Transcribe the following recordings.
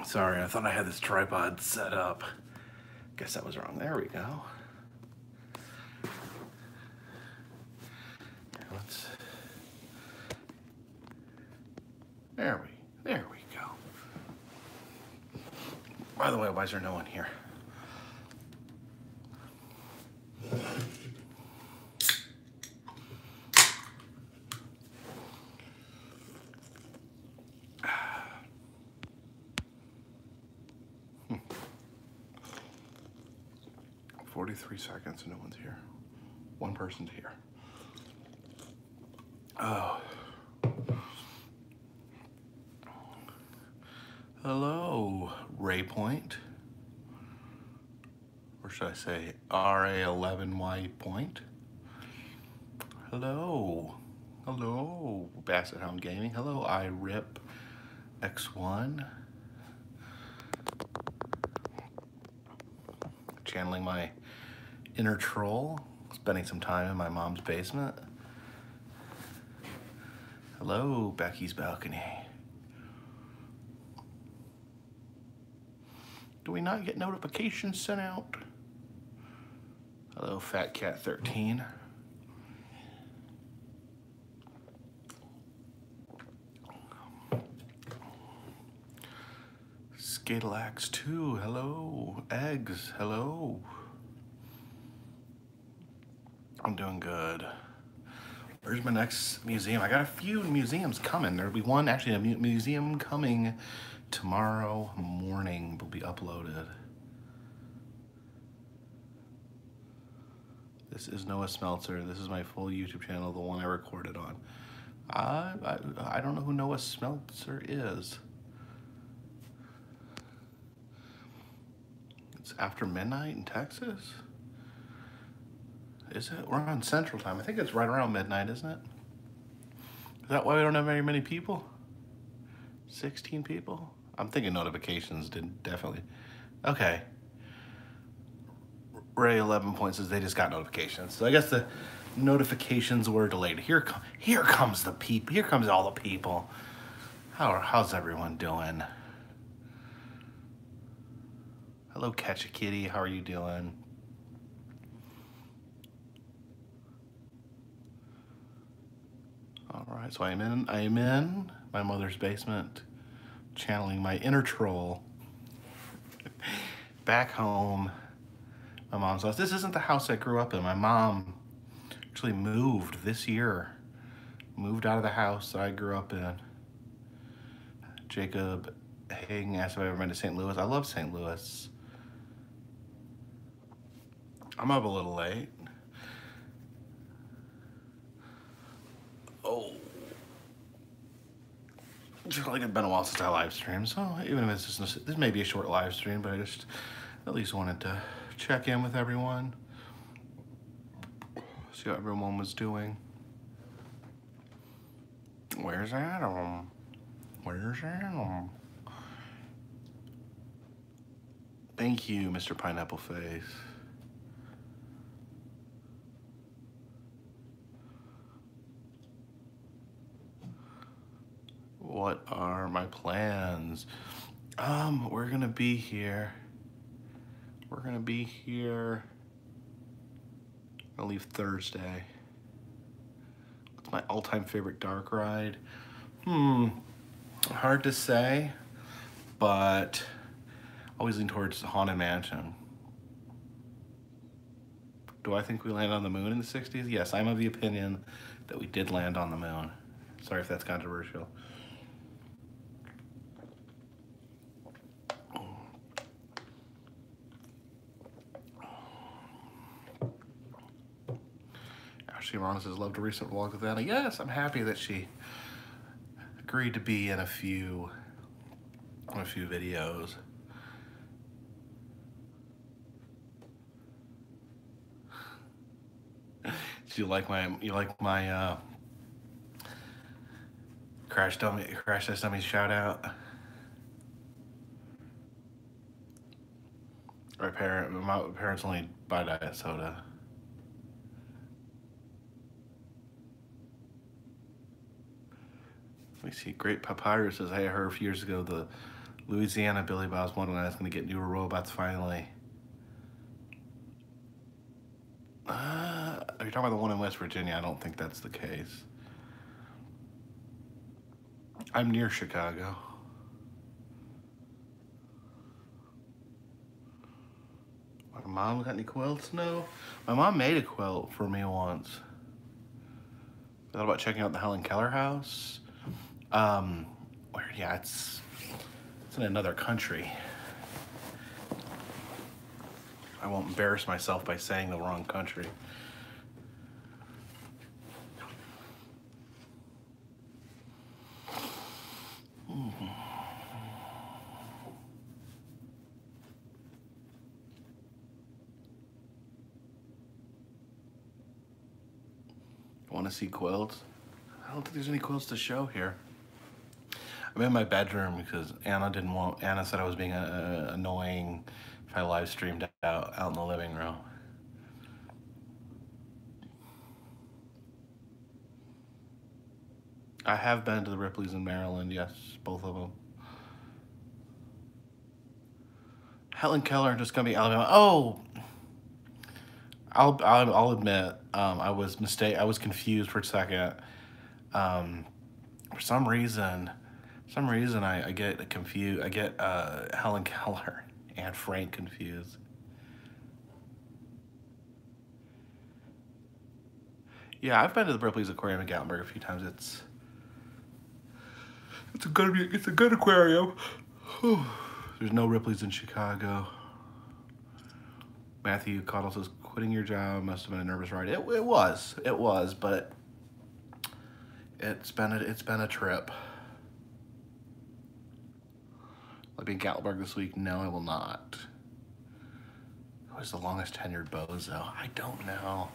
Sorry, I thought I had this tripod set up. Guess that was wrong. There we go. There we go. By the way, why is there no one here? Hmm. 43 seconds and no one's here. One person's here. Oh. Hello, Ray Point. Or should I say RA11Y Point? Hello. Hello, Basset Hound Gaming. Hello, iRip X1. Channeling my inner troll, spending some time in my mom's basement. Hello, Becky's Balcony. Do we not get notifications sent out? Hello, Fat Cat 13. Scatalax 2, hello. Eggs, hello. I'm doing good. Where's my next museum? I got a few museums coming. There'll be one, actually a museum coming tomorrow morning, will be uploaded. This is Noah Smeltzer. This is my full YouTube channel, the one I recorded on. I don't know who Noah Smeltzer is. It's after midnight in Texas? Is it? We're on Central Time. I think it's right around midnight, isn't it? Is that why we don't have very many people? 16 people? I'm thinking notifications did definitely. Okay. Ray 11 points says they just got notifications. So I guess the notifications were delayed. Here comes the people. Here comes all the people. How's everyone doing? Hello, Catch a Kitty. How are you doing? All right, so I'm in my mother's basement, channeling my inner troll. Back home, my mom's house. This isn't the house I grew up in. My mom actually moved this year. Moved out of the house that I grew up in. Jacob Hagen asked if I ever been to St. Louis. I love St. Louis. I'm up a little late. Oh. I feel like it's been a while since I live streamed, so even if it's just, this may be a short live stream, but I just at least wanted to check in with everyone. See how everyone was doing. Where's Adam? Where's Adam? Thank you, Mr. Pineapple Face. What are my plans? We're gonna be here. We're gonna be here. I'll leave Thursday. What's my all-time favorite dark ride? Hard to say, but always lean towards the Haunted Mansion. Do I think we landed on the moon in the 60s? Yes, I'm of the opinion that we did land on the moon. Sorry if that's controversial. Ashley Rana says, loved a recent vlog with Anna. Yes, I'm happy that she agreed to be in a few videos. Do you like my Crash Test Dummies shout out? My parents only buy diet soda. Let me see. Great Papyrus says, hey, I heard a few years ago the Louisiana, Billy Bob's Wonderland is going to get newer robots finally. Are you talking about the one in West Virginia? I don't think that's the case. I'm near Chicago. My mom got any quilts? No. My mom made a quilt for me once. I thought about checking out the Helen Keller house. Where, yeah, it's in another country. I won't embarrass myself by saying the wrong country. Want to see quilts? I don't think there's any quilts to show here. I'm in my bedroom because Anna said I was being annoying if I live streamed out in the living room. I have been to the Ripley's in Maryland, yes, both of them. Helen Keller just gonna be Alabama. Oh, I'll admit, I was confused for a second. For some reason I get confused. I get Helen Keller and Frank confused. Yeah, I've been to the Ripley's Aquarium in Gatlinburg a few times. It's a good aquarium. There's no Ripley's in Chicago. Matthew Cottle says, quitting your job must have been a nervous ride. It was, but it's been a trip. I'll be in Gatlinburg this week. No, I will not. Who is the longest tenured bozo? I don't know.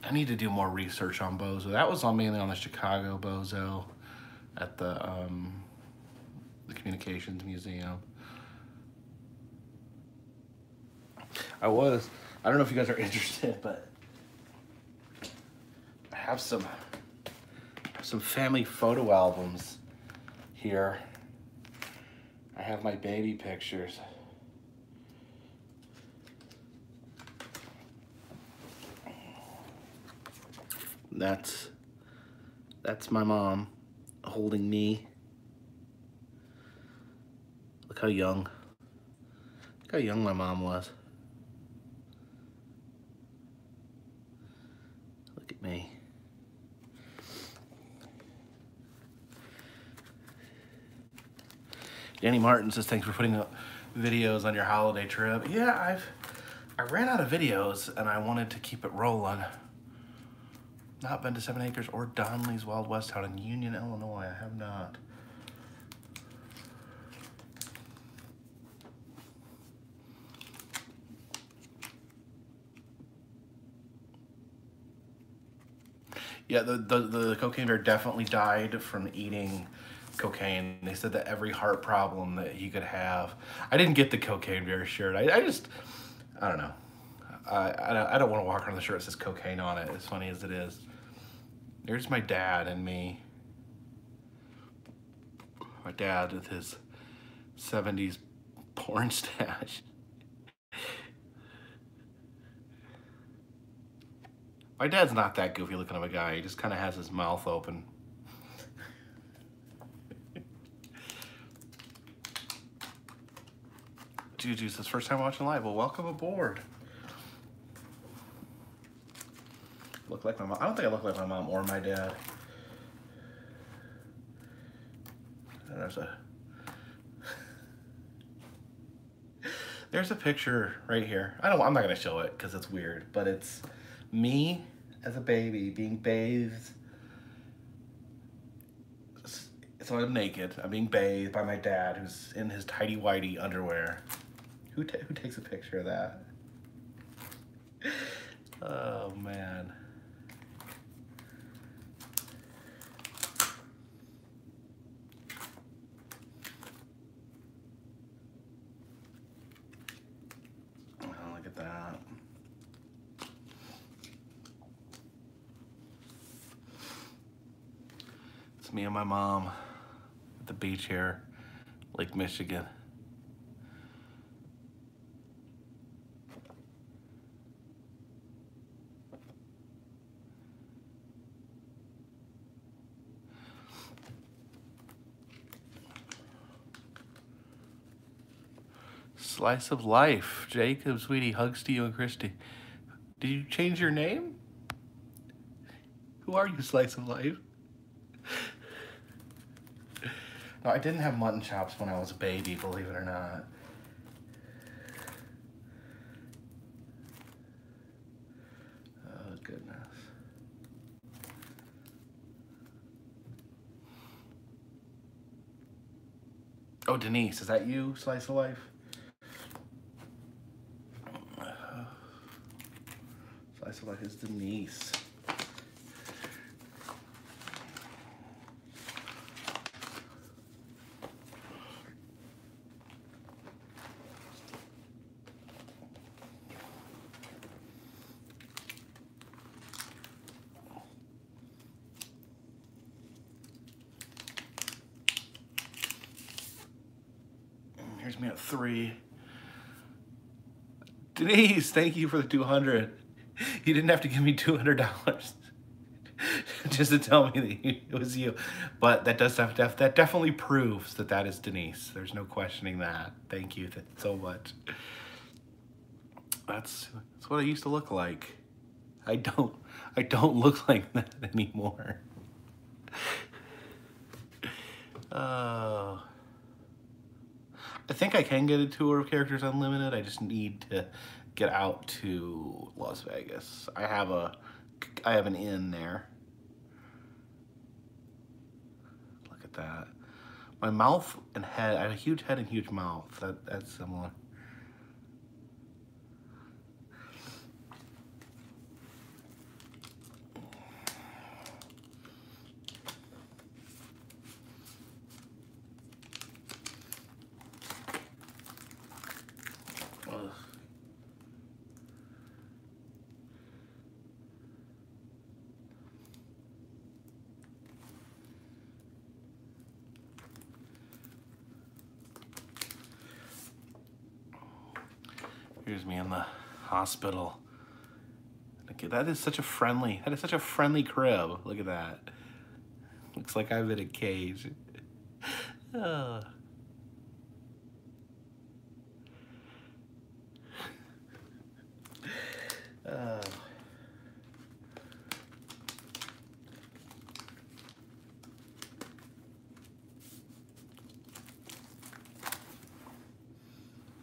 I need to do more research on bozo. That was mainly on the Chicago bozo at the Communications Museum. I don't know if you guys are interested, but I have some family photo albums here. I have my baby pictures. That's my mom holding me. Look how young my mom was. Look at me. Danny Martin says, thanks for putting up videos on your holiday trip. Yeah, I ran out of videos and I wanted to keep it rolling. Not been to 7 Acres or Donnelly's Wild West out in Union, Illinois. I have not. Yeah, the cocaine bear definitely died from eating cocaine. They said that every heart problem that he could have. I didn't get the cocaine bear shirt. I don't know. I don't want to walk around the shirt that says cocaine on it, as funny as it is. There's my dad and me. My dad with his 70s porn stash. My dad's not that goofy looking of a guy. He just kind of has his mouth open. Juju says, first time watching live. Well, welcome aboard. Look like my mom. I don't think I look like my mom or my dad. There's a picture right here. I'm not gonna show it because it's weird, but it's me as a baby being bathed. So I'm naked. I'm being bathed by my dad, who's in his tighty-whitey underwear. Who takes a picture of that? Oh man. Oh, look at that. It's me and my mom at the beach here. Lake Michigan. Slice of life. Jacob, sweetie, hugs to you and Christy. Did you change your name? Who are you, Slice of life? No, I didn't have mutton chops when I was a baby, believe it or not. Oh, goodness. Oh, Denise, is that you, Slice of life? Slice of life is Denise. Here's me at 3. Denise, thank you for the 200. You didn't have to give me $200 just to tell me that it was you. But that that definitely proves that that is Denise. There's no questioning that. Thank you so much. That's what I used to look like. I don't look like that anymore. I think I can get a tour of Characters Unlimited. I just need to get out to Las Vegas. I have an inn there. Look at that. My mouth and head, I have a huge head and huge mouth. That's similar. Here's me in the hospital. Okay, that is such a friendly crib. Look at that. Looks like I'm in a cage. Oh.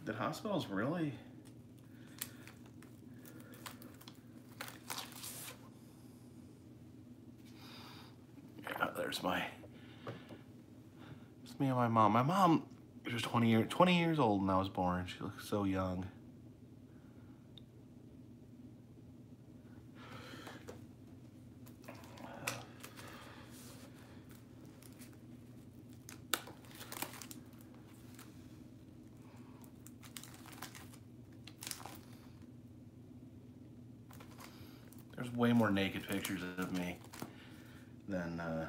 Did hospitals really? Yeah, there's it's me and my mom. My mom was 20 years old when I was born. She looks so young. There's way more naked pictures of me than I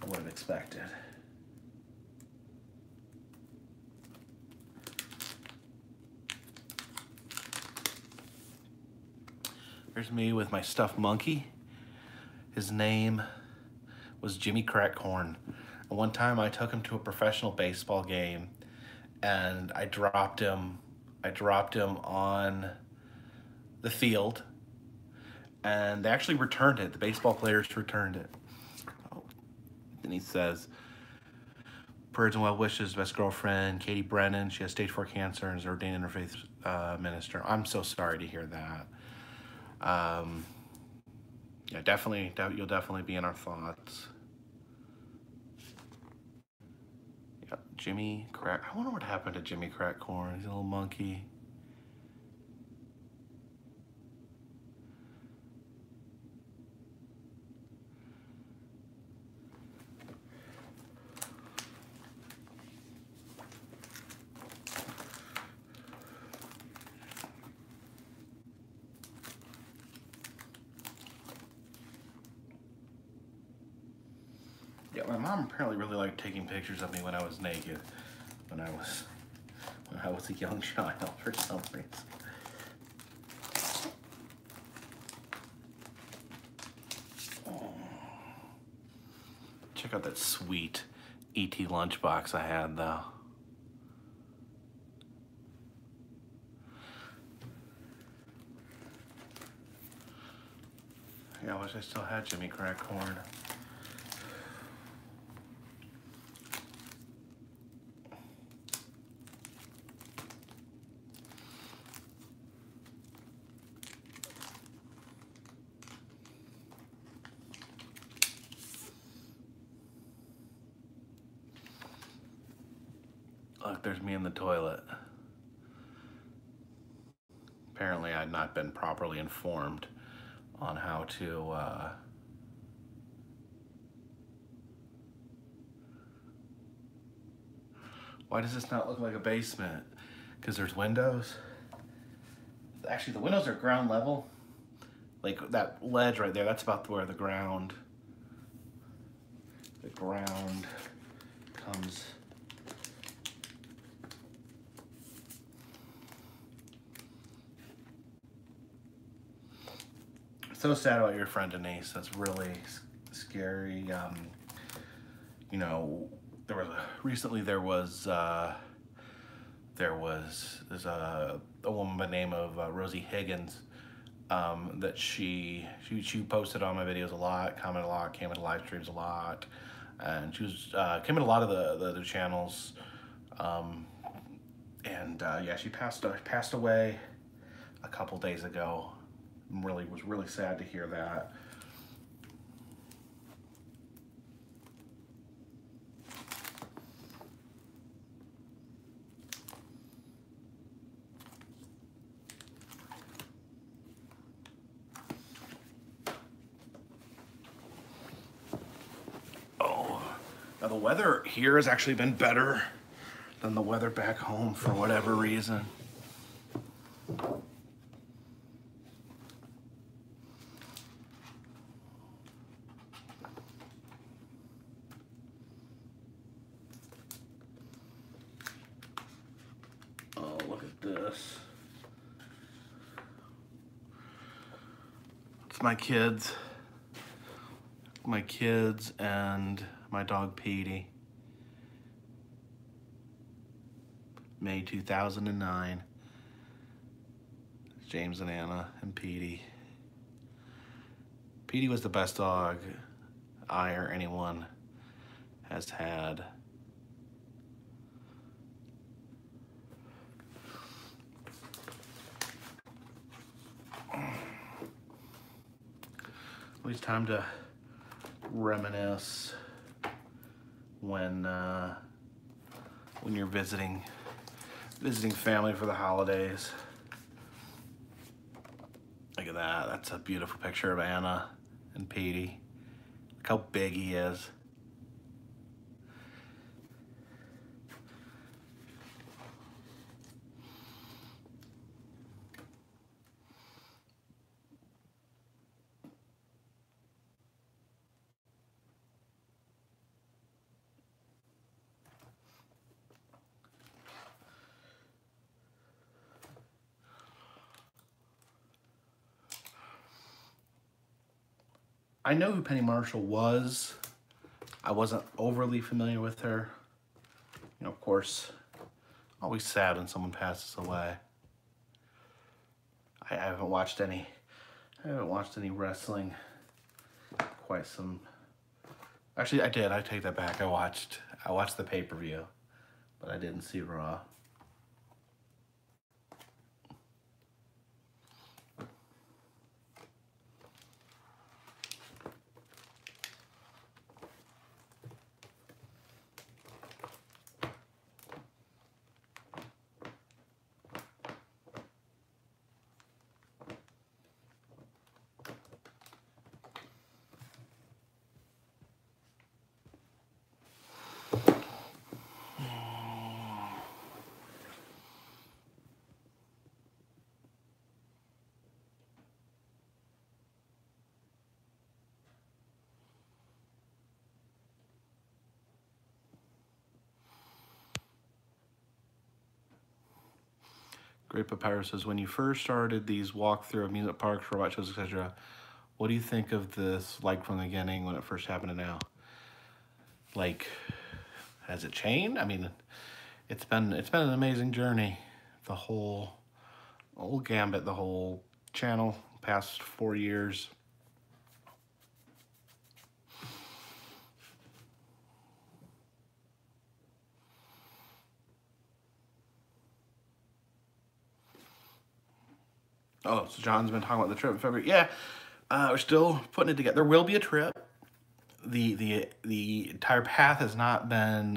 would have expected. There's me with my stuffed monkey. His name was Jimmy Crackcorn. And one time I took him to a professional baseball game and I dropped him on the field. And they actually returned it. The baseball players returned it. Oh. And he says, prayers and well wishes, best girlfriend, Katie Brennan. She has stage 4 cancer and is ordained interfaith minister. I'm so sorry to hear that. Yeah, definitely, you'll definitely be in our thoughts. Yeah, Jimmy Crack. I wonder what happened to Jimmy Crackcorn. He's a little monkey. Yeah, my mom apparently really liked taking pictures of me when I was naked, when I was a young child for some reason. Check out that sweet ET lunchbox I had though. Yeah, I wish I still had Jimmy Crack corn. Look, there's me in the toilet. Apparently I'd not been properly informed on how to why does this not look like a basement? Because there's windows. Actually, the windows are ground level. Like that ledge right there, that's about where the ground comes. So sad about your friend Denise. That's really scary. You know, recently there was a woman by the name of Rosie Higgins that she posted on my videos a lot, commented a lot, came into live streams a lot, and she was came in a lot of the channels. Yeah, she passed away a couple days ago. Was really sad to hear that. Oh, now the weather here has actually been better than the weather back home for whatever reason. This. It's my kids and my dog Petey. May 2009. James and Anna and Petey. Petey was the best dog I or anyone has had. It's time to reminisce when you're visiting family for the holidays. Look at that. That's a beautiful picture of Anna and Petey. Look how big he is. I know who Penny Marshall was. I wasn't overly familiar with her. You know, of course, always sad when someone passes away. I haven't watched any wrestling quite some. Actually, I did. I take that back. I watched the pay-per-view, but I didn't see Raw. Great Papyrus says, when you first started these walkthrough amusement parks, robot shows, etc., what do you think of this, like from the beginning when it first happened to now? Like, has it changed? I mean, it's been an amazing journey. The whole gambit, the whole channel, past 4 years. Oh, so John's been talking about the trip in February. Yeah, we're still putting it together. There will be a trip. The entire path has not been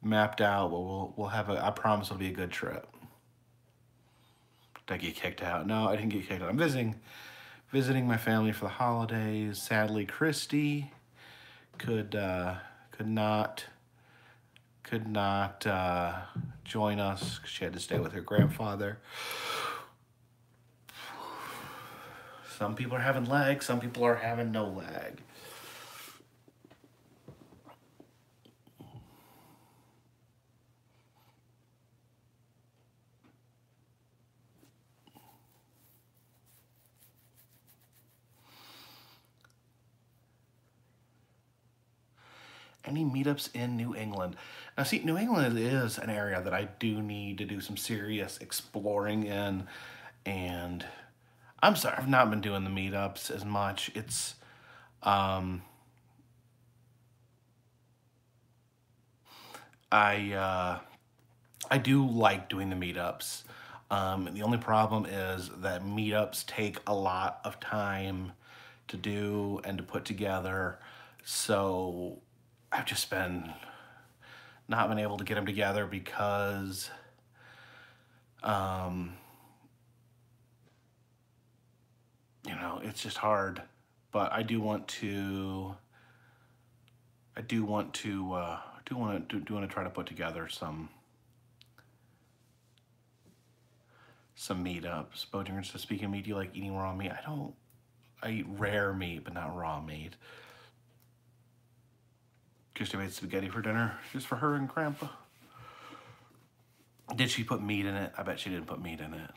mapped out, but we'll have I promise it'll be a good trip. Did I get kicked out? No, I didn't get kicked out. I'm visiting my family for the holidays. Sadly, Christy could not join us because she had to stay with her grandfather. Some people are having lag, some people are having no lag. Any meetups in New England? Now, see, New England is an area that I do need to do some serious exploring in, and I'm sorry, I've not been doing the meetups as much. It's, I do like doing the meetups. The only problem is that meetups take a lot of time to do and to put together. So I've just not been able to get them together because you know, it's just hard. But I do want to try to put together some meetups. Bojangers says, speaking of meat, do you like eating raw meat? I eat rare meat, but not raw meat. Christy made spaghetti for dinner, just for her and Grandpa. Did she put meat in it? I bet she didn't put meat in it.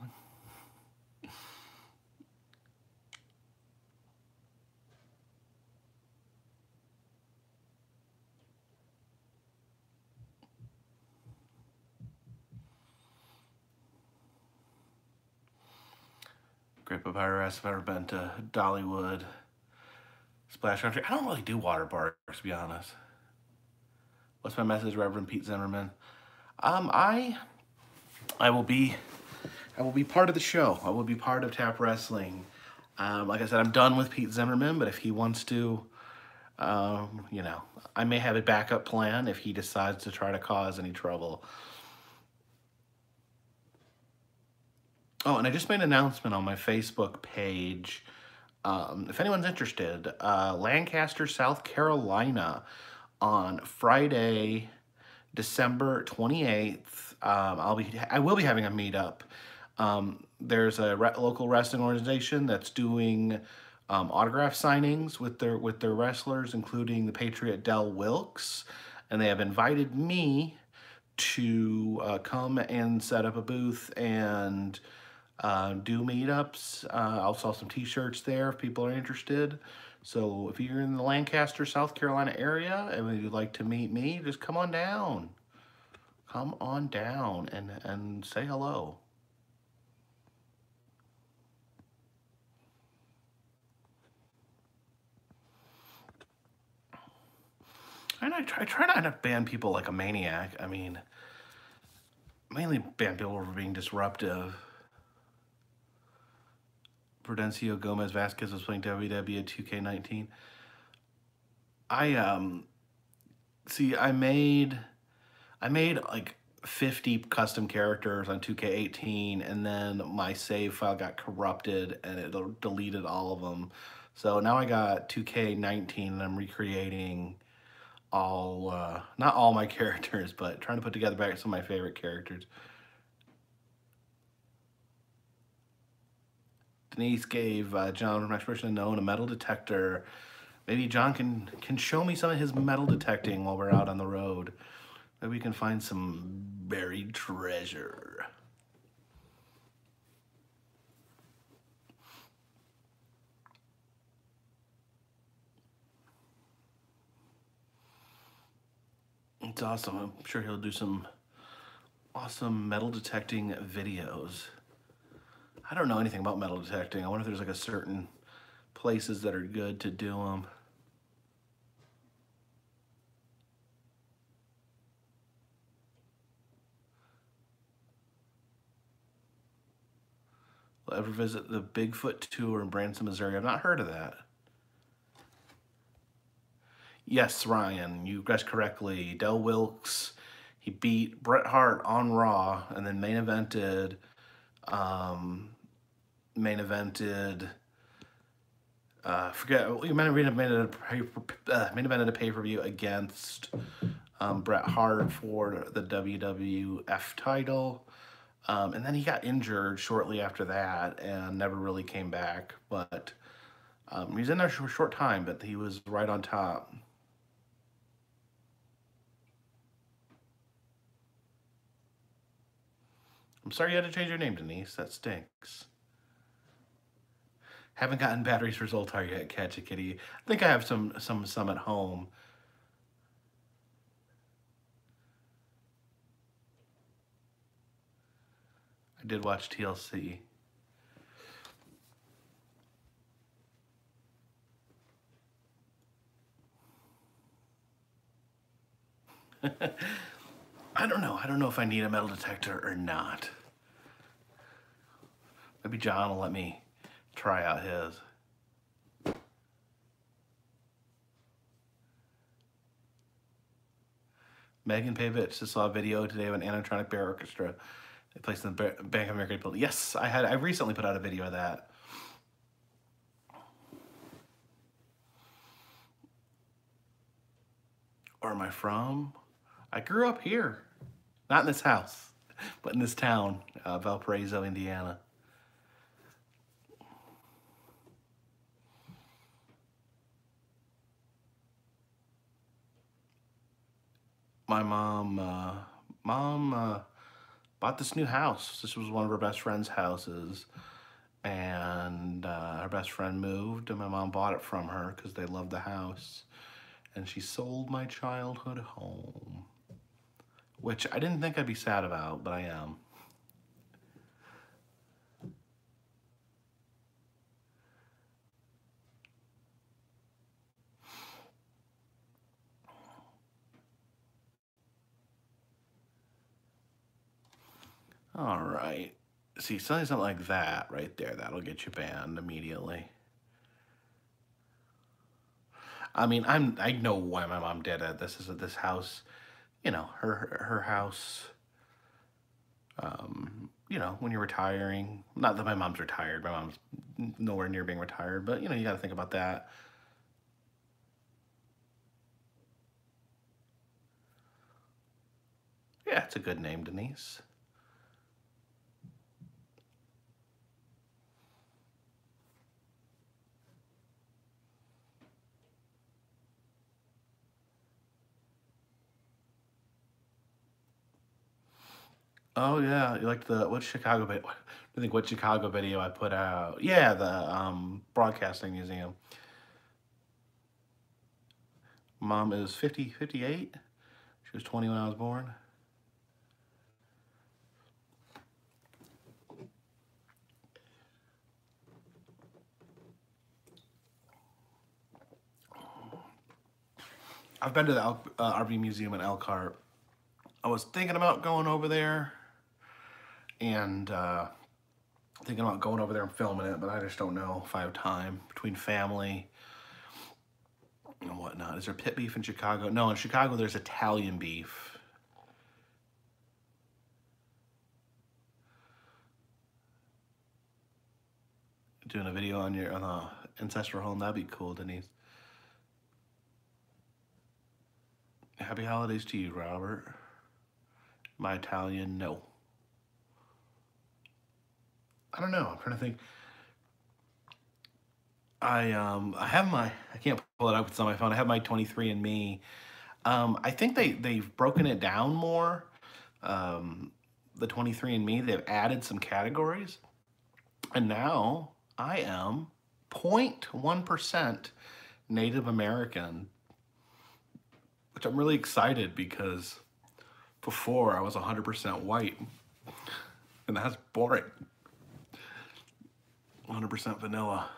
Great Papyrus asked if I've ever been to Dollywood Splash Country. I don't really do water parks, to be honest. What's my message, Reverend Pete Zimmerman? I will be part of the show. I will be part of Tap Wrestling. Like I said, I'm done with Pete Zimmerman, but if he wants to, you know, I may have a backup plan if he decides to try to cause any trouble. Oh, and I just made an announcement on my Facebook page. If anyone's interested, Lancaster, South Carolina, on Friday, December 28th, I will be having a meetup. There's a local wrestling organization that's doing autograph signings with their wrestlers, including the Patriot Del Wilkes, and they have invited me to come and set up a booth and do meetups. I'll sell some t-shirts there if people are interested. So if you're in the Lancaster, South Carolina area and you'd like to meet me, just come on down. Come on down and say hello. And I try not to ban people like a maniac. I mean, mainly ban people for being disruptive. Prudencio Gomez Vasquez was playing WWE at 2K19. I made like 50 custom characters on 2K18, and then my save file got corrupted and it deleted all of them. So now I got 2K19 and I'm recreating all, not all my characters, but trying to put together back some of my favorite characters. Denise gave John from Expression Unknown a metal detector. Maybe John can show me some of his metal detecting while we're out on the road. Maybe we can find some buried treasure. It's awesome. I'm sure he'll do some awesome metal detecting videos. I don't know anything about metal detecting. I wonder if there's like a certain places that are good to do them. Will ever visit the Bigfoot tour in Branson, Missouri? I've not heard of that. Yes, Ryan, you guessed correctly. Del Wilkes, he beat Bret Hart on Raw, and then um, forget, you main evented a pay-per-view against Bret Hart for the WWF title. And then he got injured shortly after that and never really came back. But he was in there for a short time, but he was right on top. I'm sorry you had to change your name, Denise. That stinks. Haven't gotten batteries for Zoltar yet, Catch a Kitty. I think I have some at home. I did watch TLC. I don't know. I don't know if I need a metal detector or not. Maybe John will let me try out his. Megan Pavich just saw a video today of an animatronic bear orchestra. They placed in the Bank of America building. Yes, I recently put out a video of that. Where am I from? I grew up here. Not in this house, but in this town, Valparaiso, Indiana. My mom bought this new house. This was one of her best friend's houses. And her best friend moved, and my mom bought it from her because they loved the house. And she sold my childhood home, which I didn't think I'd be sad about, but I am. All right. See, something like that right there, that'll get you banned immediately. I mean, I know why my mom did it. This house, you know, her house. You know, when you're retiring, not that my mom's retired. My mom's nowhere near being retired, but you know, you got to think about that. Yeah, it's a good name, Denise. Oh yeah, you like the what Chicago video? I think what Chicago video I put out. Yeah, the Broadcasting Museum. Mom is 58. She was 20 when I was born. I've been to the RV Museum in Elkhart. I was thinking about going over there and thinking about going over there and filming it, but I just don't know if I have time between family and whatnot. Is there pit beef in Chicago? No, in Chicago there's Italian beef. Doing a video on your ancestral home, that'd be cool, Denise. Happy holidays to you, Robert. My Italian, no. I don't know. I'm trying to think. I have my, I can't pull it up, it's on my phone. I have my 23andMe. I think they've broken it down more. The 23andMe, they've added some categories. And now I am 0.1% Native American. which I'm really excited because before I was 100% white, and that's boring. 100% vanilla.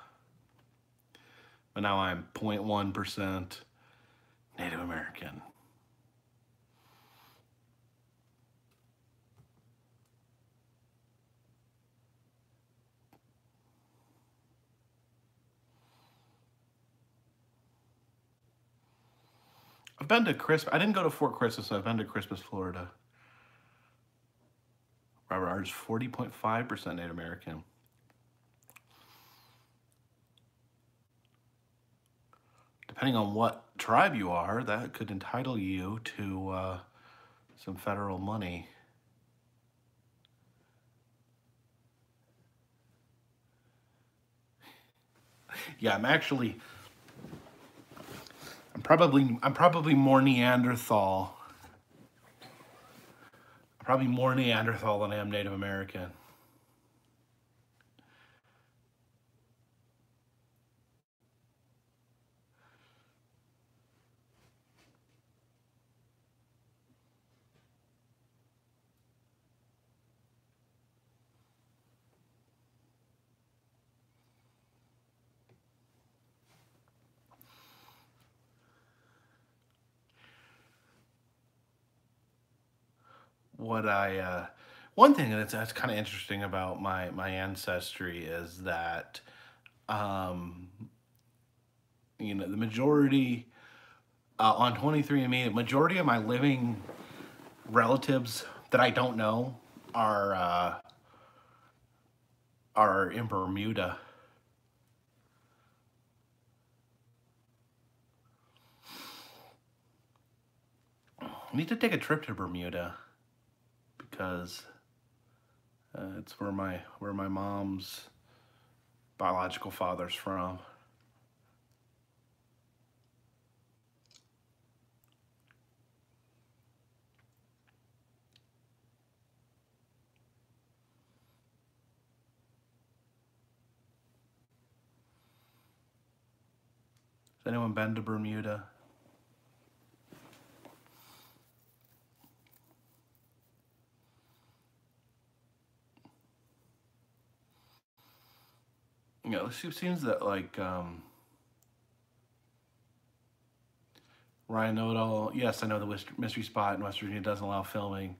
But now I'm 0.1% Native American. I've been to Christmas. I didn't go to Fort Christmas, so I've been to Christmas, Florida. Robert R is 40.5% Native American. Depending on what tribe you are, that could entitle you to some federal money. Yeah, I'm probably more Neanderthal. I'm probably more Neanderthal than I am Native American. One thing that's kind of interesting about my ancestry is that, um, the majority on 23andMe, the majority of my living relatives that I don't know are in Bermuda. I need to take a trip to Bermuda because it's where my mom's biological father's from. Has anyone been to Bermuda? It seems that Ryan Know-It-All. Yes, I know the mystery spot in West Virginia doesn't allow filming.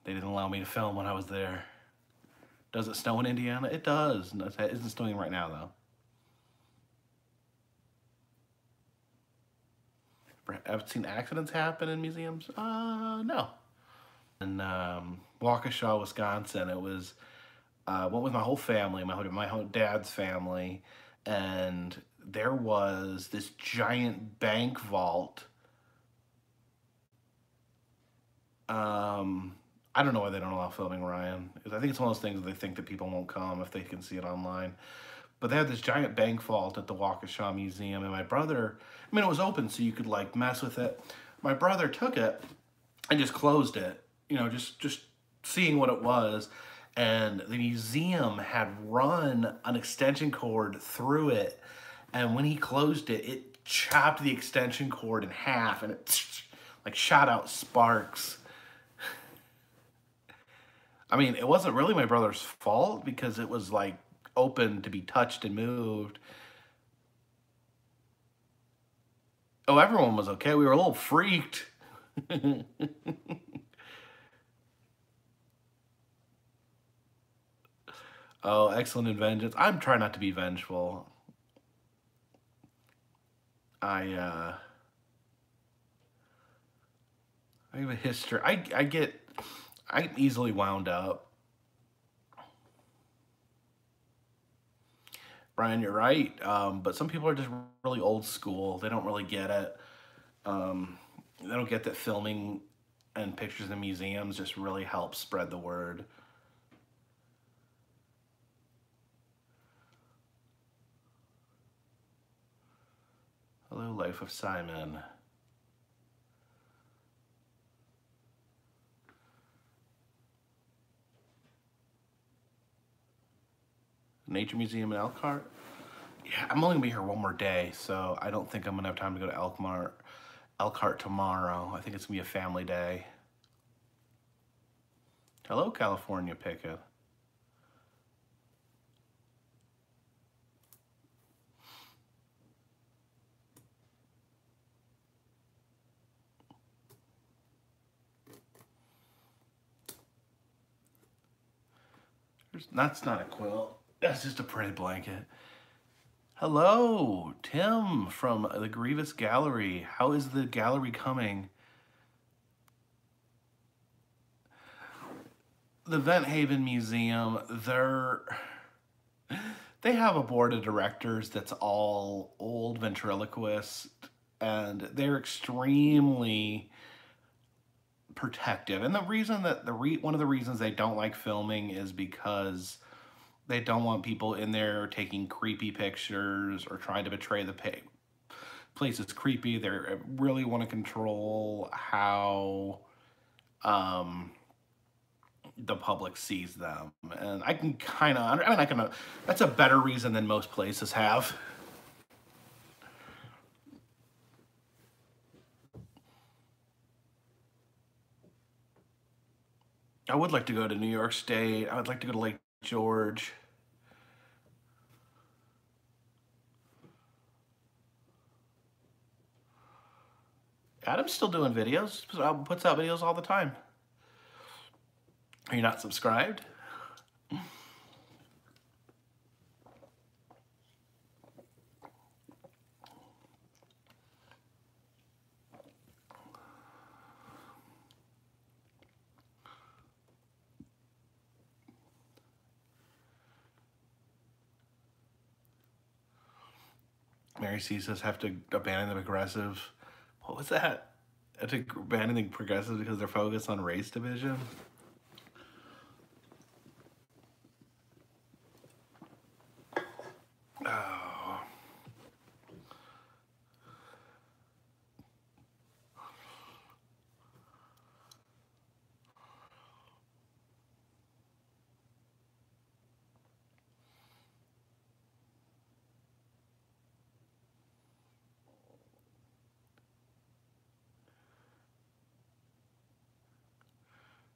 They didn't allow me to film when I was there. Does it snow in Indiana? It does. It isn't snowing right now, though. I've seen accidents happen in museums. No. In Waukesha, Wisconsin, it was went with my whole family, my whole dad's family, and there was this giant bank vault. I don't know why they don't allow filming, Ryan. I think it's one of those things that they think that people won't come if they can see it online. But they had this giant bank vault at the Waukesha Museum, and my brother, it was open so you could mess with it. My brother took it and just closed it, just seeing what it was. And the museum had run an extension cord through it. And when he closed it, it chopped the extension cord in half and it shot out sparks. It wasn't really my brother's fault because it was open to be touched and moved. Oh, everyone was okay. We were a little freaked. Oh, excellent in vengeance. I'm trying not to be vengeful. I have a history. I'm easily wound up. Brian, you're right. But some people are just really old school. They don't really get it. They don't get that filming and pictures in museums just really help spread the word. Hello, Life of Simon. Nature Museum in Elkhart? Yeah, I'm only gonna be here one more day, so I don't think I'm gonna have time to go to Elkhart. Elkhart tomorrow. I think it's gonna be a family day. Hello, California Picket. That's not a quilt. That's just a pretty blanket. Hello, Tim from the Grievous Gallery. How is the gallery coming? The Vent Haven Museum, they have a board of directors that's all old ventriloquists, and they're extremely protective. And the reason that one of the reasons they don't like filming is because they don't want people in there taking creepy pictures or trying to betray the place is creepy. They really want to control how the public sees them. And I can kind of, I mean, that's a better reason than most places have. I would like to go to New York State. I would like to go to Lake George. Adam's still doing videos. Puts out videos all the time. Are you not subscribed? Mary C says have to abandon the progressive. What was that? Have to abandon the progressive because they're focused on race division? Oh.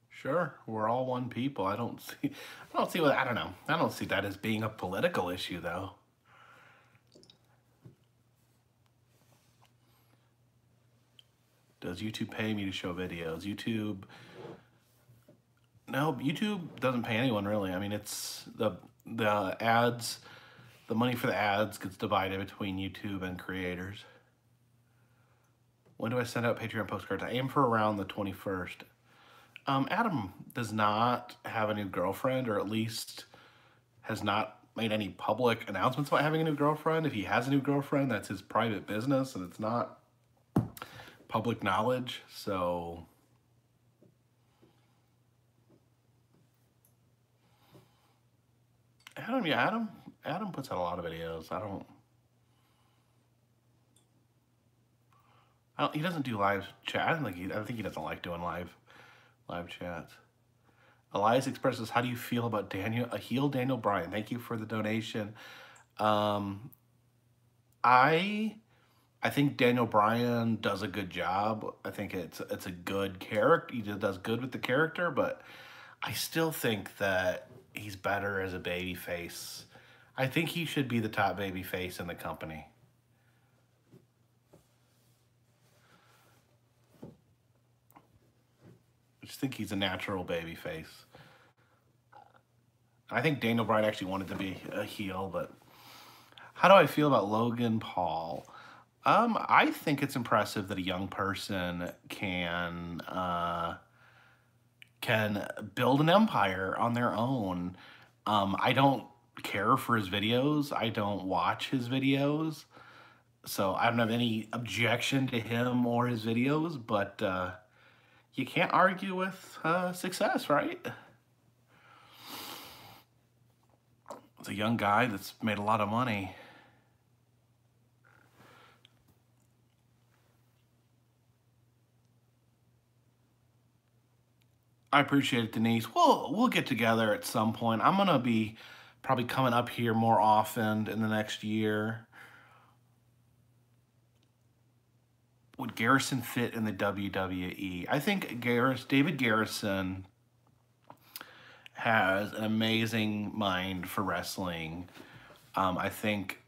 Sure, we're all one people. I don't see what, I don't know. I don't see that as being a political issue though. Does YouTube pay me to show videos? No, YouTube doesn't pay anyone really. I mean, it's the ads, the money for the ads gets divided between YouTube and creators. When do I send out Patreon postcards? I aim for around the 21st. Adam does not have a new girlfriend, or at least has not made any public announcements about having a new girlfriend. If he has a new girlfriend, that's his private business, and it's not public knowledge. So Adam puts out a lot of videos. He doesn't do live chat. I think he doesn't like doing live chats. Elias expresses, how do you feel about Daniel Bryan? Thank you for the donation. I think Daniel Bryan does a good job. I think it's a good character. He does good with the character, but I still think that he's better as a baby face. I think he should be the top baby face in the company. I just think he's a natural baby face. I think Daniel Bryan actually wanted to be a heel, but how do I feel about Logan Paul? I think it's impressive that a young person can build an empire on their own. I don't care for his videos. I don't watch his videos. So I don't have any objection to him or his videos, but you can't argue with success, right? It's a young guy that's made a lot of money. I appreciate it, Denise. We'll get together at some point. I'm gonna be probably coming up here more often in the next year. would Garrison fit in the WWE? I think David Garrison has an amazing mind for wrestling. I think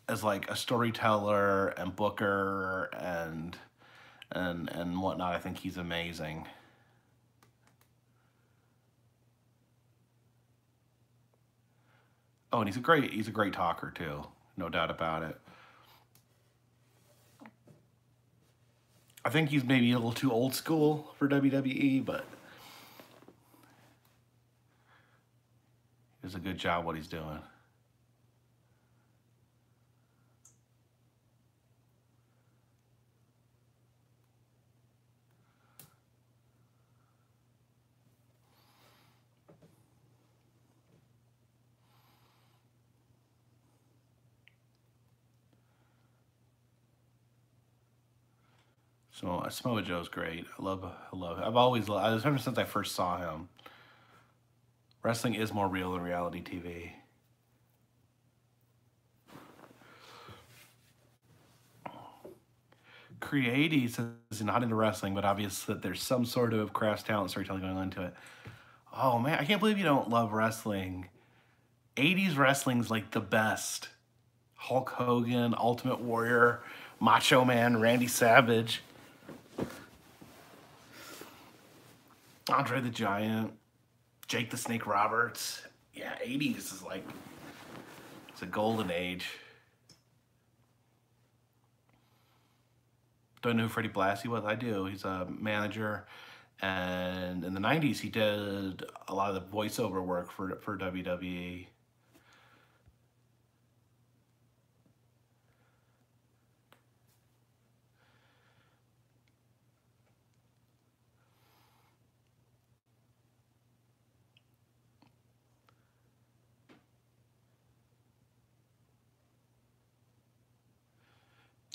as like a storyteller and booker and whatnot, I think he's amazing. Oh, and he's a great talker too, no doubt about it. I think he's maybe a little too old school for WWE, but he does a good job what he's doing. So Samoa Joe's great. I love. I've always loved. Ever since I first saw him. Wrestling is more real than reality TV. Creative says he's not into wrestling, but obvious that there's some sort of craft talent storytelling going on to it. Oh man, I can't believe you don't love wrestling. 80s wrestling's like the best. Hulk Hogan, Ultimate Warrior, Macho Man, Randy Savage, Andre the Giant, Jake the Snake Roberts. Yeah, 80s is like, it's a golden age. Don't know who Freddie Blassie was? I do. He's a manager. And in the 90s, he did a lot of the voiceover work for WWE.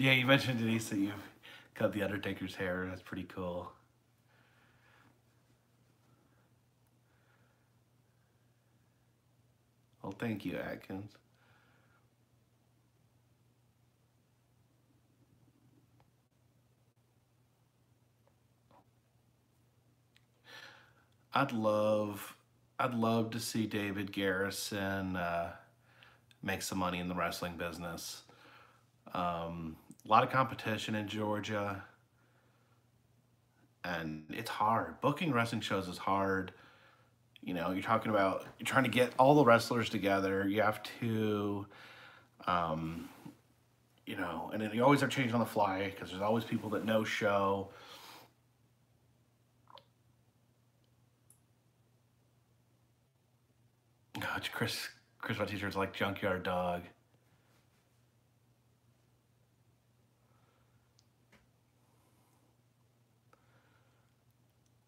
Yeah, you mentioned, Denise, that you cut the Undertaker's hair. That's pretty cool. Well, thank you, Atkins. I'd love, I'd love to see David Garrison make some money in the wrestling business. A lot of competition in Georgia, and it's hard. Booking wrestling shows is hard. You know, you're trying to get all the wrestlers together. You have to, um, you know, and then you always are changing on the fly because there's always people that no show. God, my teacher's like Junkyard Dog.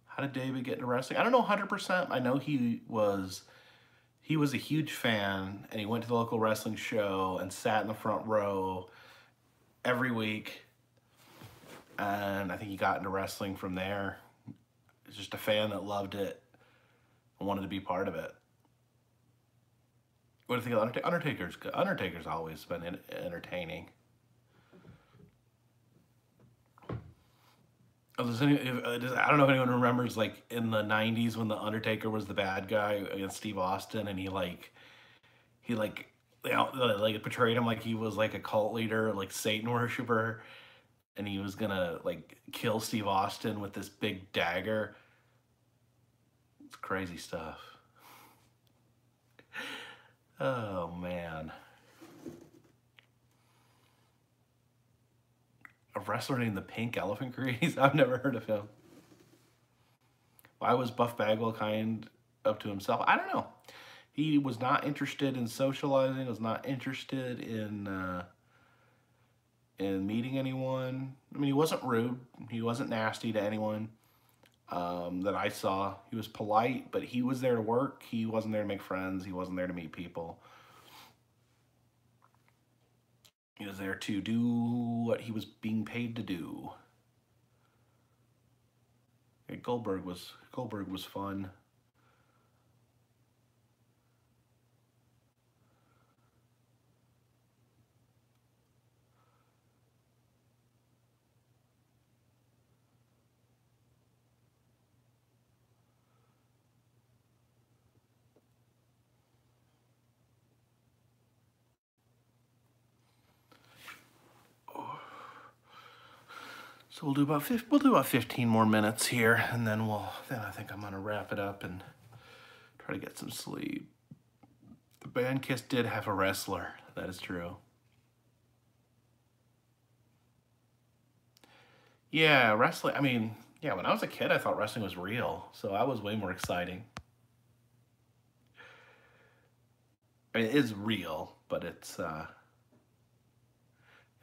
How did David get into wrestling? I don't know 100%. I know he was a huge fan, and he went to the local wrestling show and sat in the front row every week. And I think he got into wrestling from there. He's just a fan that loved it and wanted to be part of it. What do you think of Undertaker's? Undertaker's always been entertaining. I don't know if anyone remembers, like in the '90s when the Undertaker was the bad guy against Steve Austin, and he like you know, like portrayed him like he was like a cult leader, like Satan worshiper, and he was gonna like kill Steve Austin with this big dagger. It's crazy stuff. Oh man. A wrestler named the Pink Elephant Grease? I've never heard of him. Why was Buff Bagwell kind up to himself? I don't know. He was not interested in socializing, was not interested in meeting anyone. I mean, he wasn't rude. He wasn't nasty to anyone that I saw. He was polite, but he was there to work. He wasn't there to make friends. He wasn't there to meet people. He was there to do what he was being paid to do. Yeah, Goldberg was fun. So we'll do about 15 more minutes here, and then I think I'm gonna wrap it up and try to get some sleep. The band Kiss did have a wrestler. That is true. Yeah, wrestling. I mean, yeah, when I was a kid, I thought wrestling was real, so that was way more exciting. I mean, it is real, but it's Good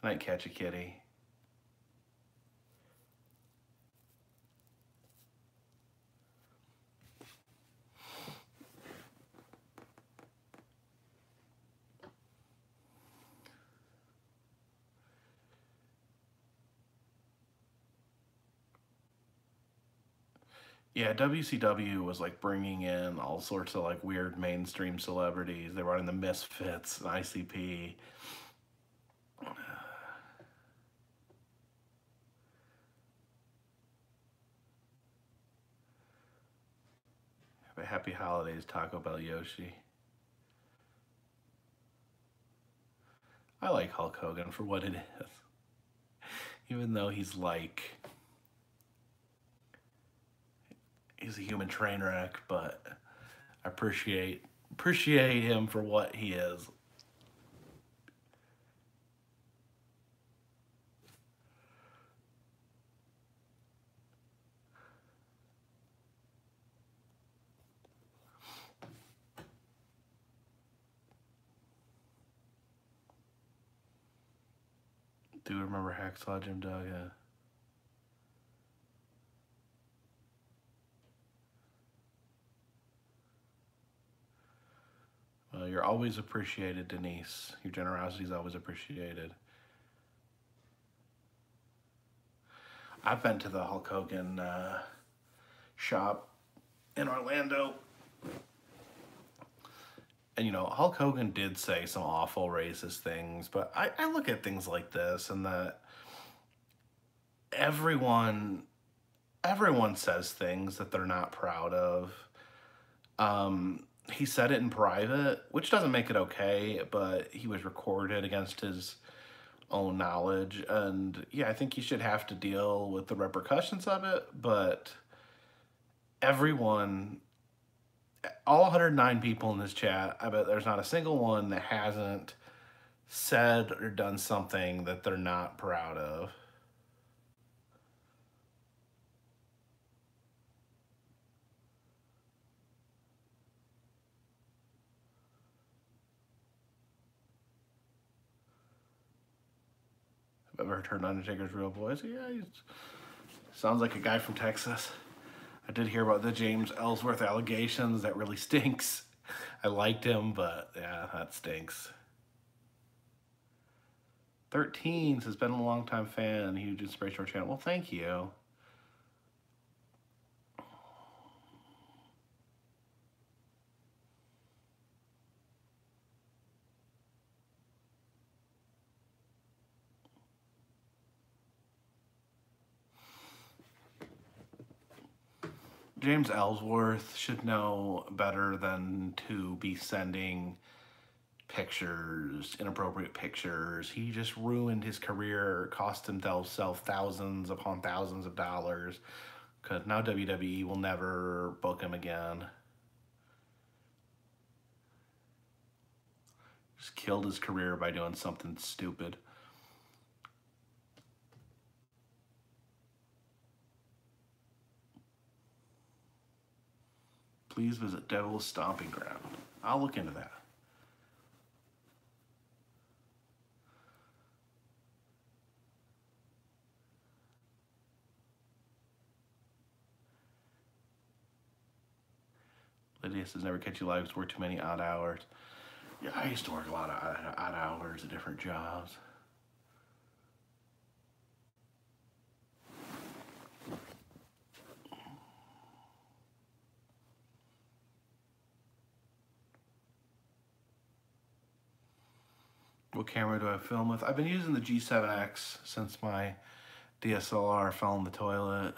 night, Catch a Kitty. Yeah, WCW was like bringing in all sorts of like weird mainstream celebrities. They brought in the Misfits and ICP. Happy holidays, Taco Bell Yoshi. I like Hulk Hogan for what it is. Even though he's a human train wreck, but I appreciate him for what he is. Do you remember Hacksaw Jim Duggan? Well, you're always appreciated, Denise. Your generosity is always appreciated. I've been to the Hulk Hogan shop in Orlando. And, you know, Hulk Hogan did say some awful racist things, but I look at things like this and that everyone says things that they're not proud of. He said it in private, which doesn't make it okay, but he was recorded against his own knowledge. And yeah, I think he should have to deal with the repercussions of it, but everyone, all 109 people in this chat, I bet there's not a single one that hasn't said or done something that they're not proud of. Ever heard Undertaker's real voice? Yeah, he sounds like a guy from Texas. I did hear about the James Ellsworth allegations. That really stinks. I liked him, but yeah, that stinks. 13 has been a long-time fan, huge inspirational channel. Well, thank you. James Ellsworth should know better than to be sending pictures, inappropriate pictures. He just ruined his career, cost himself thousands upon thousands of dollars, because now WWE will never book him again. Just killed his career by doing something stupid. Please visit Devil's Stomping Ground. I'll look into that. Lydia says, never catch you live because work too many odd hours. Yeah, I used to work a lot of odd hours at different jobs. What camera do I film with? I've been using the G7X since my DSLR fell in the toilet.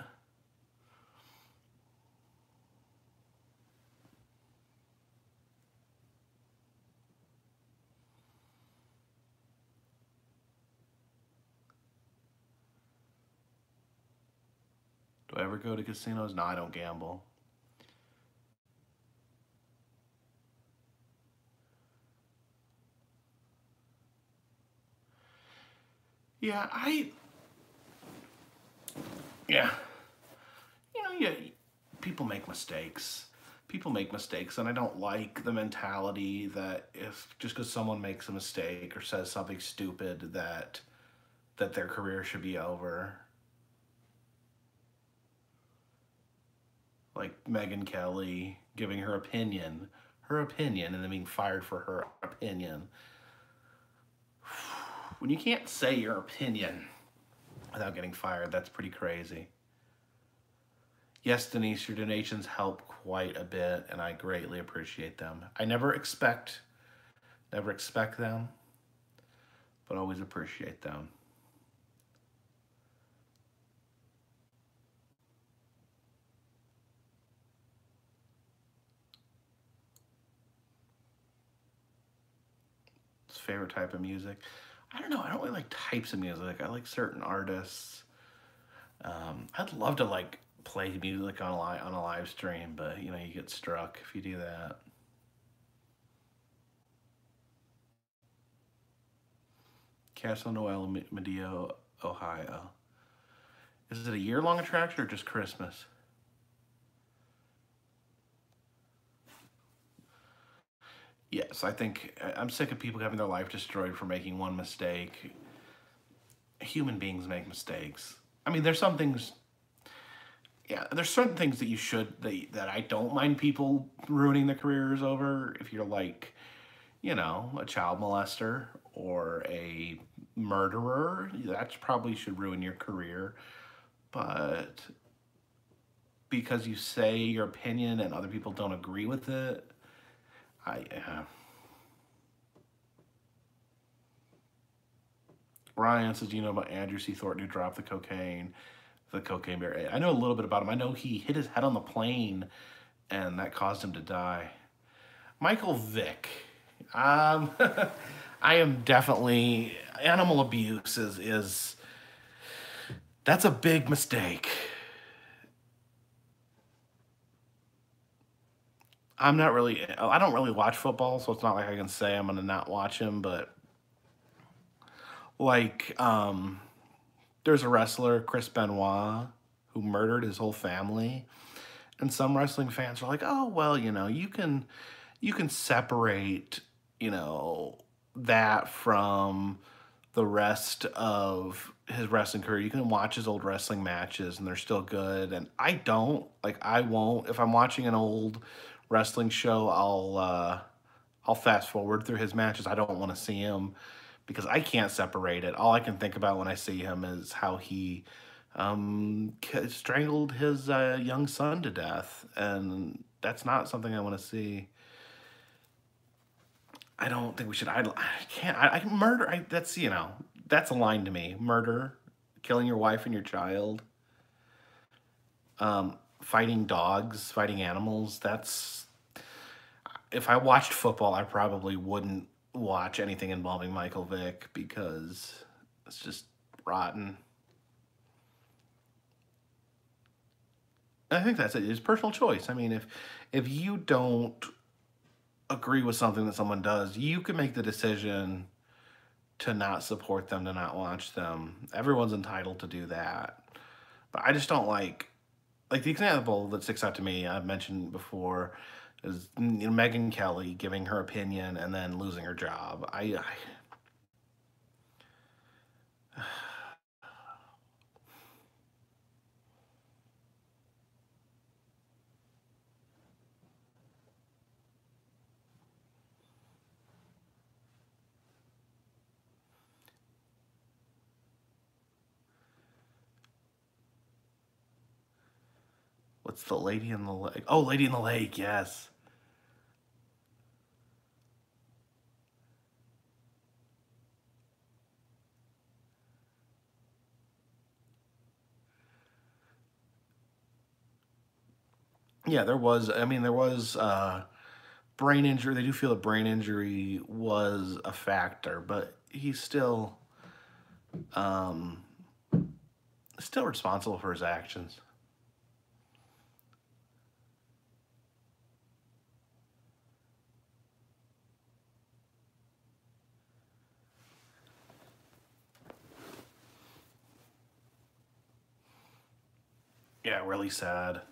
Do I ever go to casinos? No, I don't gamble. Yeah, yeah. Yeah, people make mistakes. People make mistakes, and I don't like the mentality that if just because someone makes a mistake or says something stupid that their career should be over. Like Megyn Kelly giving her opinion, and then being fired for her opinion. When you can't say your opinion without getting fired, that's pretty crazy. Yes, Denise, your donations help quite a bit, and I greatly appreciate them. I never expect them, but always appreciate them. Favorite type of music? I don't know. I don't really like types of music. I like certain artists. I'd love to like play music on a live stream, but you know you get struck if you do that. Castle Noel, Medeo, Ohio. Is it a year-long attraction or just Christmas? Yes, I think I'm sick of people having their life destroyed for making one mistake. Human beings make mistakes. I mean, there's some things. Yeah, there's certain things that you should that I don't mind people ruining their careers over. If you're like, you know, a child molester or a murderer, that probably should ruin your career. But because you say your opinion and other people don't agree with it, I Ryan says, "Do you know about Andrew C. Thornton who dropped the cocaine bear?" I know a little bit about him. I know he hit his head on the plane, and that caused him to die. Michael Vick. Um, I am definitely animal abuse is that's a big mistake. I don't really watch football, so it's not like I can say I'm gonna not watch him, but like there's a wrestler, Chris Benoit, who murdered his whole family. And some wrestling fans are like, "Oh, well, you know, you can separate, you know, that from the rest of his wrestling career. You can watch his old wrestling matches and they're still good." And I don't. Like I won't. If I'm watching an old wrestling show, I'll fast forward through his matches. I don't want to see him because I can't separate it. All I can think about when I see him is how he strangled his young son to death, and that's not something I want to see. I don't think we should. I can't. I murder. That's you know that's a line to me. Murder, killing your wife and your child, fighting dogs, fighting animals. That's if I watched football, I probably wouldn't watch anything involving Michael Vick because it's just rotten. I think that's it. It's personal choice. I mean, if you don't agree with something that someone does, you can make the decision to not support them, to not watch them. Everyone's entitled to do that. But I just don't like the example that sticks out to me. I've mentioned before is you know, Megyn Kelly giving her opinion and then losing her job. What's the Lady in the Lake? Oh, Lady in the Lake. Yes. Yeah, there was. I mean, there was brain injury. They do feel that brain injury was a factor, but he's um, still responsible for his actions. Yeah, really sad.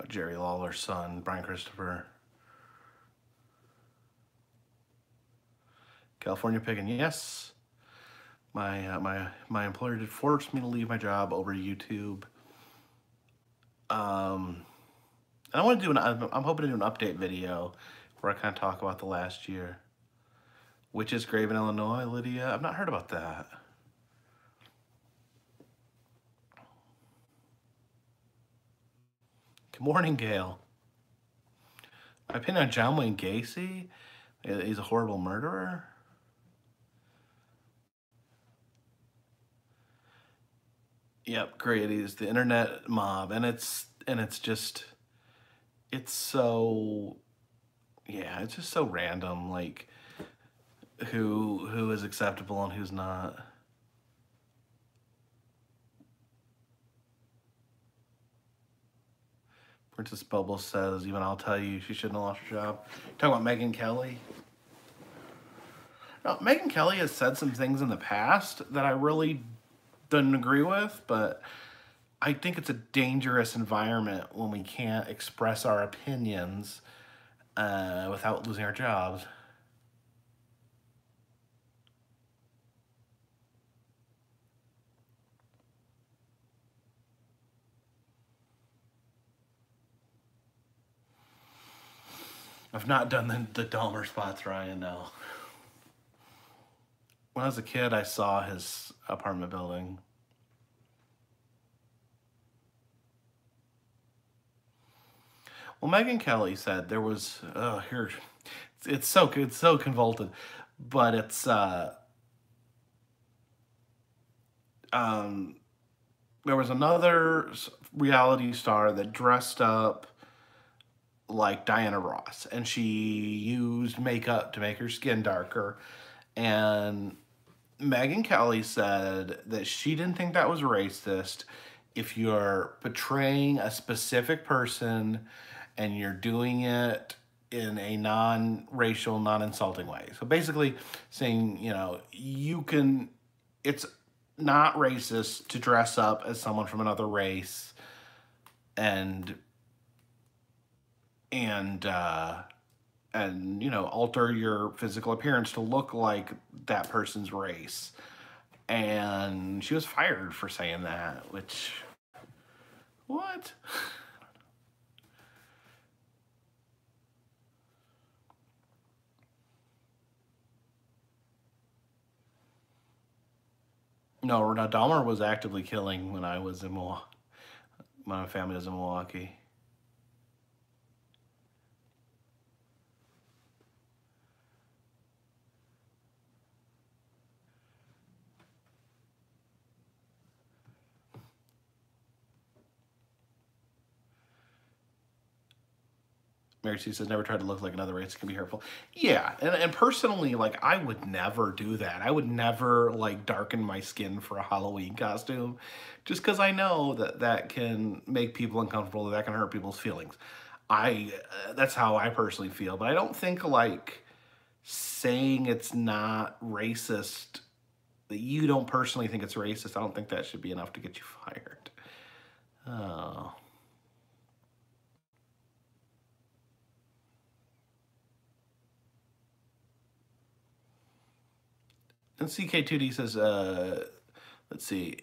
Jerry Lawler's son, Brian Christopher. California Picking, yes. My employer did force me to leave my job over YouTube. I want to do I'm hoping to do an update video where I kind of talk about the last year. Witches Grave in Illinois, Lydia. I've not heard about that. Good morning, Gail. My opinion on John Wayne Gacy? He's a horrible murderer. Yep, great. He's the internet mob, and it's just so, yeah, it's just so random, like who is acceptable and who's not. Princess Bubble says, even I'll tell you, she shouldn't have lost her job. Talking about Megyn Kelly. No, Megyn Kelly has said some things in the past that I really didn't agree with, but I think it's a dangerous environment when we can't express our opinions without losing our jobs. I've not done the Dahmer spots, Ryan, no. When I was a kid, I saw his apartment building. Well, Megyn Kelly said there was, here, it's so convoluted, but it's, there was another reality star that dressed up like Diana Ross, and she used makeup to make her skin darker, and Megyn Kelly said that she didn't think that was racist if you're portraying a specific person and you're doing it in a non-racial, non-insulting way. So basically saying, you know, it's not racist to dress up as someone from another race and you know, alter your physical appearance to look like that person's race. And she was fired for saying that, which, what? No, Dahmer was actively killing when I was in Milwaukee. My family was in Milwaukee. Mary Sue says, never try to look like another race. It can be hurtful. Yeah, and personally, like, I would never do that. I would never, like, darken my skin for a Halloween costume, just because I know that can make people uncomfortable, that can hurt people's feelings. That's how I personally feel, but I don't think, like, saying it's not racist, that you don't personally think it's racist, I don't think that should be enough to get you fired. Oh. And CK2D says, let's see,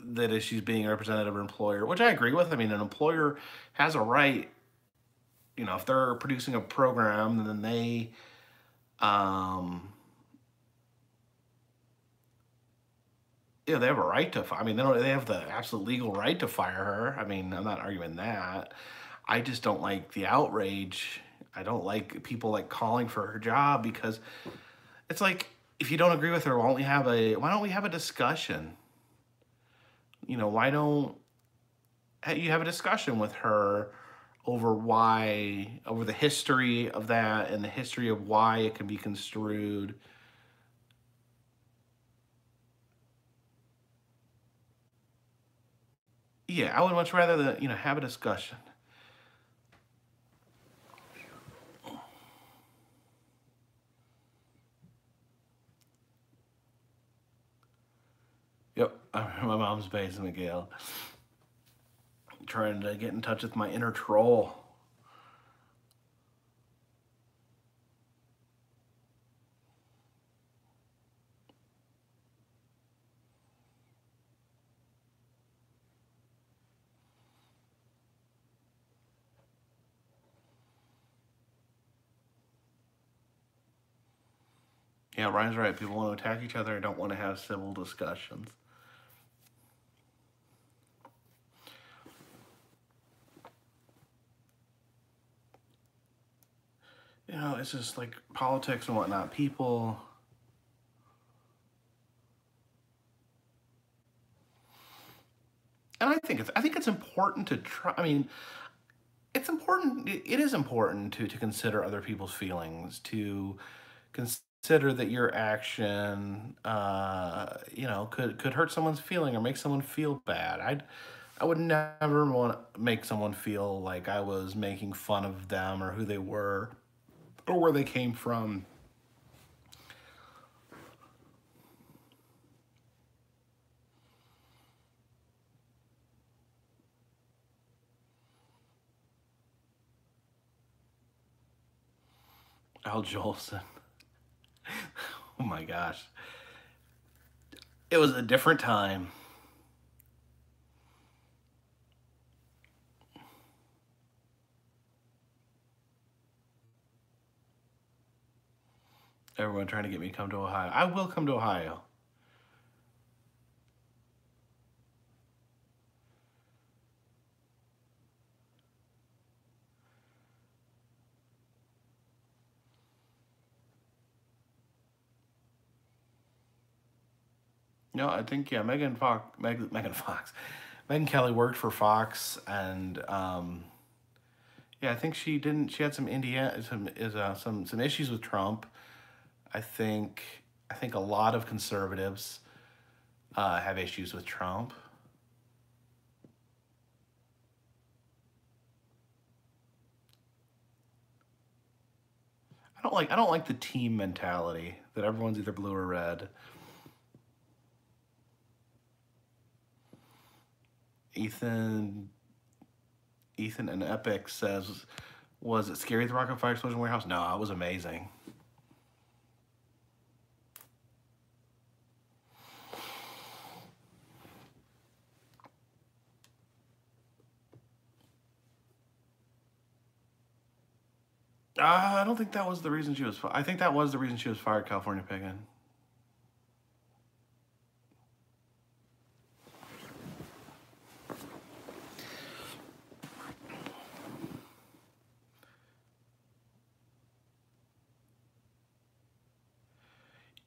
that is she's being a representative of her employer, which I agree with. I mean, an employer has a right, you know, if they're producing a program, then they, yeah, they have a right to, I mean, they have the absolute legal right to fire her. I mean, I'm not arguing that. I just don't like the outrage. I don't like people like calling for her job, because it's like, if you don't agree with her, why don't we have a discussion? You know, why don't you have a discussion with her over the history of that and the history of why it can be construed. Yeah, I would much rather that, you know, have a discussion. Yep, my mom's basement, Gail. Trying to get in touch with my inner troll. Yeah, Ryan's right. People want to attack each other and don't want to have civil discussions. You know, it's just like politics and whatnot. People, and I think it's important to try. I mean, it's important. It is important to consider other people's feelings, to consider that your action, you know, could hurt someone's feeling or make someone feel bad. I would never want to make someone feel like I was making fun of them or who they were or where they came from. Al Jolson. Oh my gosh. It was a different time. Everyone trying to get me to come to Ohio. I will come to Ohio. No, I think yeah, Megan Kelly worked for Fox, and yeah, I think she didn't. She had some some issues with Trump. I think I think a lot of conservatives have issues with Trump. I don't like the team mentality that everyone's either blue or red. Ethan Ethan and Epic says, was it scary at the Rocket Fire Explosion Warehouse? No, it was amazing. I don't think that was the reason she was. I think that was the reason she was fired. California Pickin'.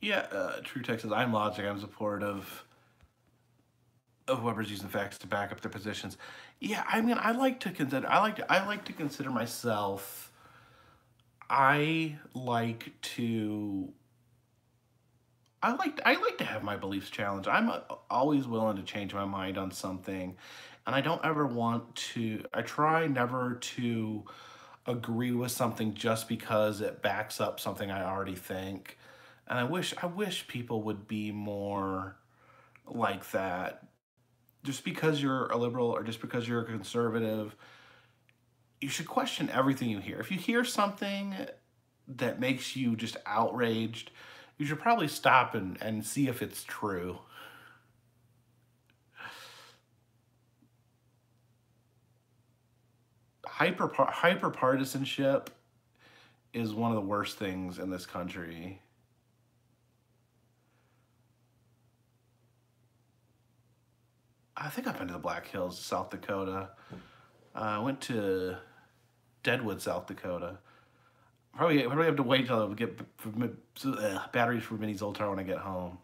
Yeah, True Tech says, I'm logic. I'm supportive of whoever's using facts to back up their positions. Yeah, I mean, I like to consider myself. I like to. I like to have my beliefs challenged. I'm always willing to change my mind on something, and I don't ever want to. I try never to agree with something just because it backs up something I already think. And I wish people would be more like that. Just because you're a liberal or just because you're a conservative, you should question everything you hear. If you hear something that makes you just outraged, you should probably stop and see if it's true. Hyper partisanship is one of the worst things in this country. I think I've been to the Black Hills, South Dakota. I went to Deadwood, South Dakota. Probably have to wait till I get batteries for Minnie's Zoltar when I get home.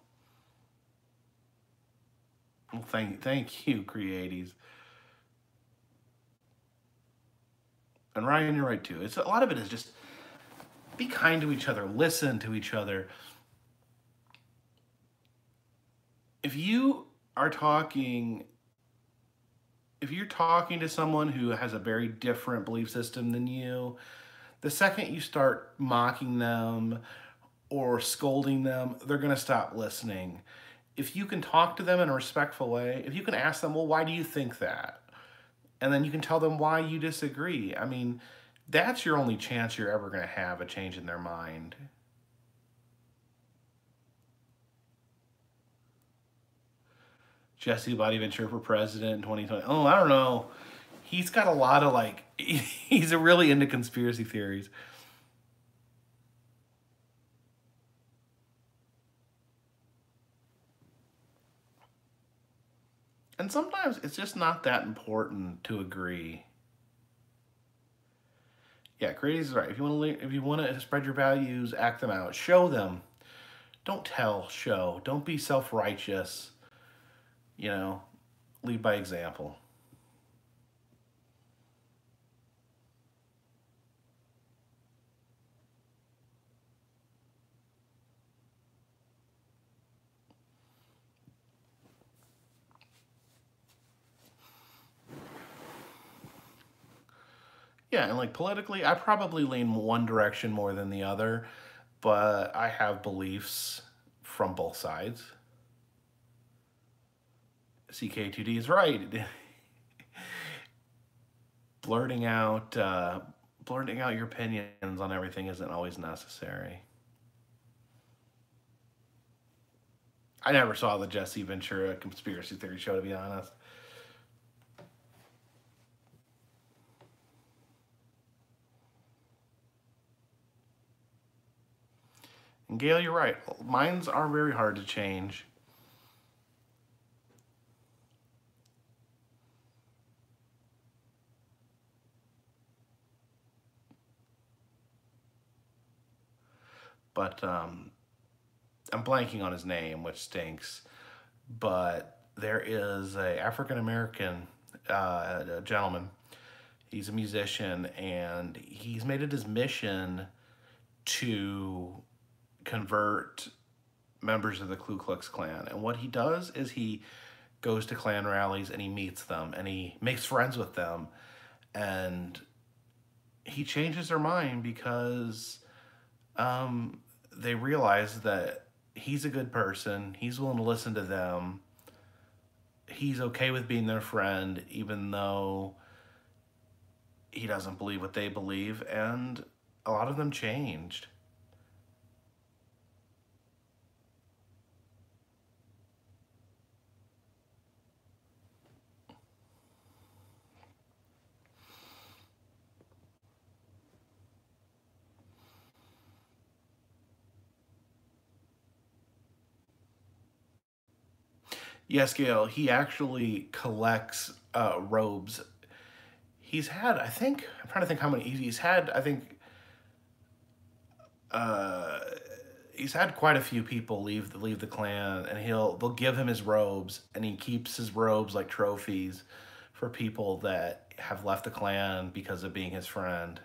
Well, thank you, Creaties. And Ryan, you're right too. It's a lot of it is just be kind to each other, listen to each other. If you are talking if you're talking to someone who has a very different belief system than you, the second you start mocking them or scolding them, they're going to stop listening. If you can talk to them in a respectful way, if you can ask them, well, why do you think that? and then you can tell them why you disagree. I mean, that's your only chance you're ever going to have a change in their mind. Jesse Body Ventura for president in 2020. Oh, I don't know. He's got a lot of like, he's really into conspiracy theories. And sometimes it's just not that important to agree. Yeah, Grady's right. If you want to spread your values, act them out. Show them. Don't tell, show. Don't be self-righteous. You know, lead by example. Yeah, and like politically, I probably lean one direction more than the other, but I have beliefs from both sides. CK2D is right. blurting out uh, Blurting out your opinions on everything isn't always necessary. I never saw the Jesse Ventura conspiracy theory show, to be honest. And Gail, you're right. Minds are very hard to change. But I'm blanking on his name, which stinks. But there is a African American gentleman. He's a musician, and he's made it his mission to convert members of the Ku Klux Klan. And what he does is he goes to Klan rallies and he meets them and he makes friends with them, and he changes their mind because they realize that he's a good person. He's willing to listen to them. He's okay with being their friend, even though he doesn't believe what they believe. And a lot of them changed. Yes, Gail, he actually collects robes. He's had, I think, I'm trying to think how many he's had. I think uh, he's had quite a few people leave the clan, and they'll give him his robes, and he keeps his robes like trophies for people that have left the clan because of being his friend.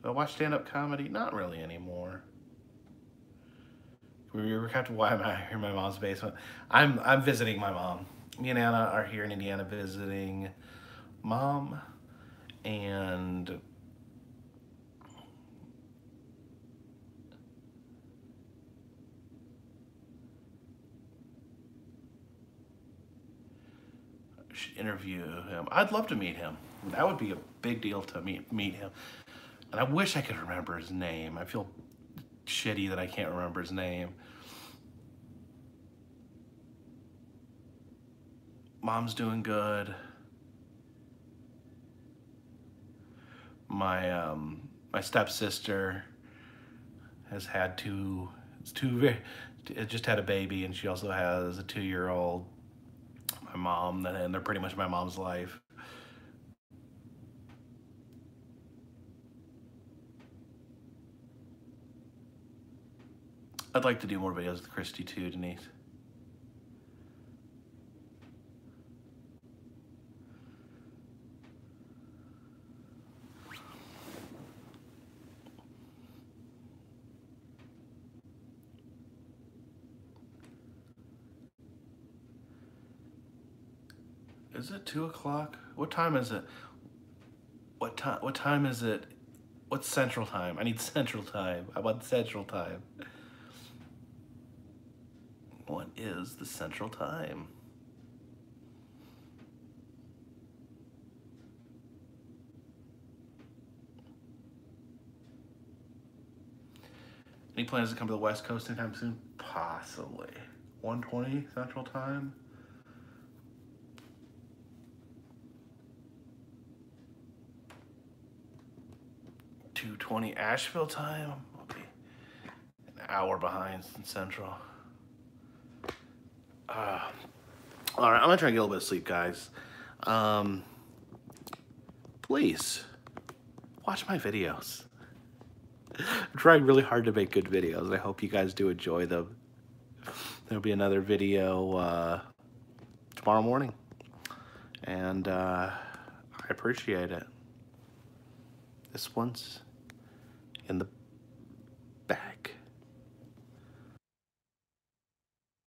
Do I watch stand-up comedy? Not really anymore. We were kind of why am I here in my mom's basement? I'm visiting my mom. Me and Anna are here in Indiana visiting mom, and should interview him. I'd love to meet him. That would be a big deal to meet him. And I wish I could remember his name. I feel shitty that I can't remember his name. Mom's doing good. My stepsister has had just had a baby, and she also has a 2-year-old. My mom, and they're pretty much my mom's life. I'd like to do more videos with Christy too, Denise. Is it 2 o'clock? What time is it? What time is it? What's Central Time? I need Central Time. I want Central Time. What is the Central Time? Any plans to come to the West Coast anytime soon? Possibly. 1:20 Central Time? $2:20 Asheville time. I'll be an hour behind Central. All right, I'm gonna try and get a little bit of sleep, guys. Please watch my videos. I'm trying really hard to make good videos. I hope you guys do enjoy them. There'll be another video tomorrow morning, and I appreciate it. This one's in the